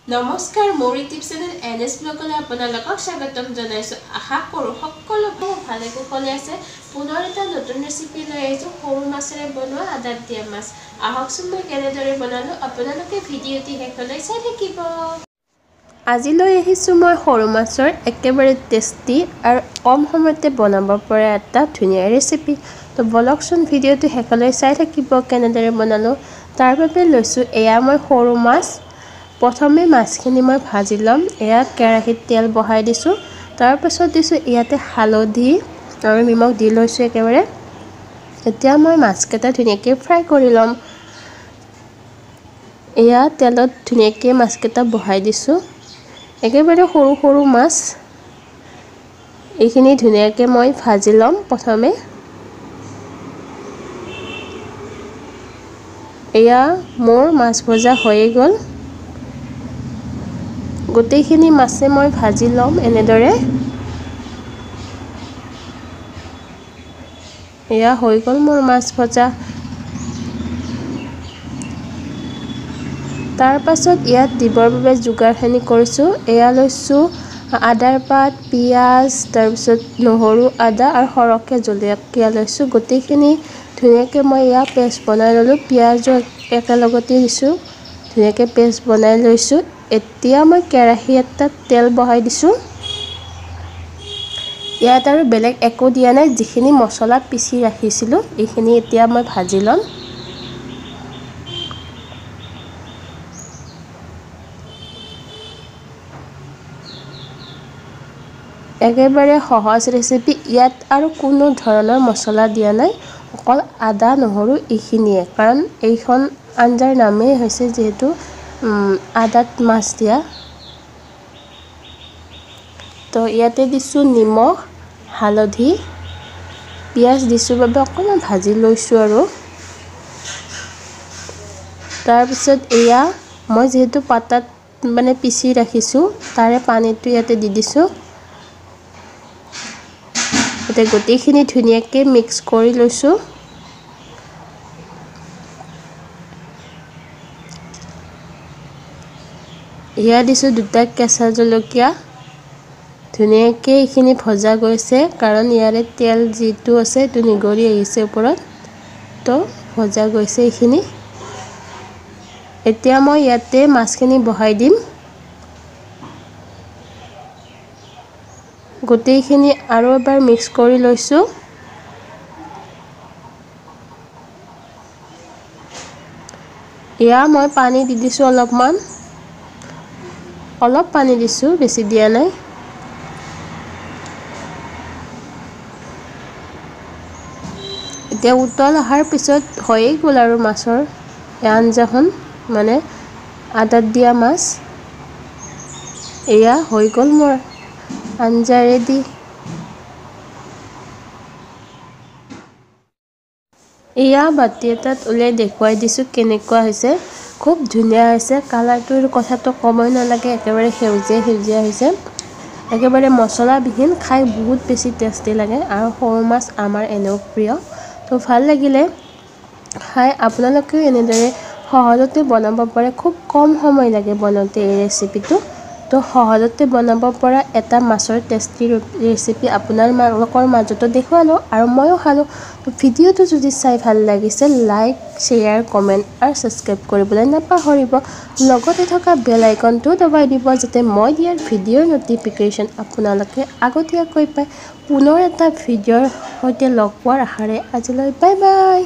নমস্কাৰ মোৰ YouTube channel NS ব্লগলৈ আপোনালোকক স্বাগতম জনাইছোঁ। আশা কৰোঁ সকলো ভালে কুশলে আছে। পুনৰ এটা নতুন ৰেচিপি লৈ আহিছোঁ, সৰু মাছেৰে বনোৱা আদাত দিয়া মাছ। আহকচোন মই কেনেদৰে বনালোঁ আপোনালোকে ভিডিঅ'টি শেষলৈ চাই থাকিব। আজি লৈ আহিছোঁ মই সৰু মাছৰ একেবাৰে টেষ্টি আৰু কম সময়তে বনাব পৰা এটা ধুনীয়া ৰেচিপি। তো বলকচোন ভিডিঅ'টো শেষলৈ চাই থাকিব কেনেদৰে বনালোঁ। তাৰ বাবে লৈছোঁ এয়া মই সৰু মাছ। প্ৰথমে মাছখিনি মই ভাজি ল'ম। এয়া কেৰাহীত তেল বহাই দিছোঁ। তাৰ পাছত দিছোঁ ইয়াতে হালধি আৰু নিমখ দি লৈছোঁ একেবাৰে। এতিয়া মই মাছকেইটা ধুনীয়াকৈ ফ্ৰাই কৰি ল'ম। এয়া তেলত ধুনীয়াকৈ মাছকেইটা বহাই দিছোঁ। একেবাৰে সৰু সৰু মাছ, এইখিনি ধুনীয়াকৈ মই ভাজি ল'ম প্ৰথমে। এয়া মোৰ মাছ ভজা হৈয়ে গ'ল। গোটেইখিনি মাছে মই ভাজি ল'ম এনেদৰে। এয়া হৈ গ'ল মোৰ মাছ ভজা। তাৰ পাছত ইয়াত দিবৰ বাবে যোগাৰখিনি কৰিছোঁ। এয়া লৈছোঁ আদাৰ পাত, পিঁয়াজ, তাৰপিছত নহৰু, আদা আৰু সৰহকৈ জলকীয়া লৈছোঁ। গোটেইখিনি ধুনীয়াকৈ মই এয়া পেষ্ট বনাই ল'লোঁ। পিঁয়াজো একেলগতে দিছোঁ, ধুনীয়াকৈ পেষ্ট বনাই লৈছোঁ। এতিয়া মই কেৰাহী এটাত তেল বহাই দিছোঁ। ইয়াত আৰু বেলেগ একো দিয়া নাই, যিখিনি মছলা পিচি ৰাখিছিলোঁ এইখিনি এতিয়া মই ভাজি ল'ম। একেবাৰে সহজ ৰেচিপি। ইয়াত আৰু কোনো ধৰণৰ মছলা দিয়া নাই, অকল আদা নহৰু এইখিনিয়ে। কাৰণ এইখন আঞ্জাৰ নামেই হৈছে যিহেতু আদাত মাছ দিয়া। তো ইয়াতে দিছোঁ নিমখ, হালধি, পিঁয়াজ দিছোঁ বাবে অকণমান ভাজি লৈছোঁ আৰু। তাৰপিছত এয়া মই যিহেতু পাতাত পিচি ৰাখিছোঁ তাৰে পানীটো ইয়াতে দি দিছোঁ। এতিয়া গোটেইখিনি ধুনীয়াকৈ মিক্স কৰি লৈছোঁ। এয়া দিছোঁ 2টা কেঁচা জলকীয়া। ধুনীয়াকৈ এইখিনি ভজা গৈছে, কাৰণ ইয়াৰে তেল যিটো আছে সেইটো নিগৰি আহিছে ওপৰত, তো ভজা গৈছে এইখিনি। এতিয়া মই ইয়াতে মাছখিনি বহাই দিম। গোটেইখিনি আৰু এবাৰ মিক্স কৰি লৈছোঁ। এয়া মই পানী দি দিছোঁ অলপমান, অলপ পানী দিছোঁ, বেছি দিয়া নাই। এতিয়া উতল অহাৰ পিছত হৈয়ে গ'ল আৰু মাছৰ আঞ্জাখন, আদাত দিয়া মাছ। এয়া হৈ গ'ল মোৰ আঞ্জা ৰেডি। এয়া বাতি এটাত উলিয়াই দেখুৱাই দিছোঁ কেনেকুৱা হৈছে। খুব ধুনীয়া হৈছে। কালাৰটোৰ কথাটো ক'বই নালাগে, একেবাৰে সেউজীয়া সেউজীয়া হৈছে। একেবাৰে মছলাবিহীন, খাই বহুত বেছি টেষ্টি লাগে। আৰু সৰু মাছ আমাৰ এনেও প্ৰিয়। তো ভাল লাগিলে খাই। আপোনালোকেও এনেদৰে সহজতে বনাব পাৰে। খুব কম সময় লাগে বনাওঁতে এই ৰেচিপিটো। তো সহজতে বনাব পৰা এটা মাছৰ টেষ্টি ৰেচিপি আপোনালোকৰ মাজতো দেখুৱালোঁ আৰু ময়ো খালোঁ। তো ভিডিঅ'টো যদি চাই ভাল লাগিছে, লাইক, শ্বেয়াৰ, কমেণ্ট আৰু ছাবস্ক্ৰাইব কৰিবলৈ নাপাহৰিব। লগতে থকা বেল আইকনটো দবাই দিব, যাতে মই দিয়াৰ ভিডিঅ'ৰ ন'টিফিকেশ্যন আপোনালোকে আগতীয়াকৈ পায়। পুনৰ এটা ভিডিঅ'ৰ সৈতে লগ পোৱাৰ আশাৰে আজিলৈ বাই বাই।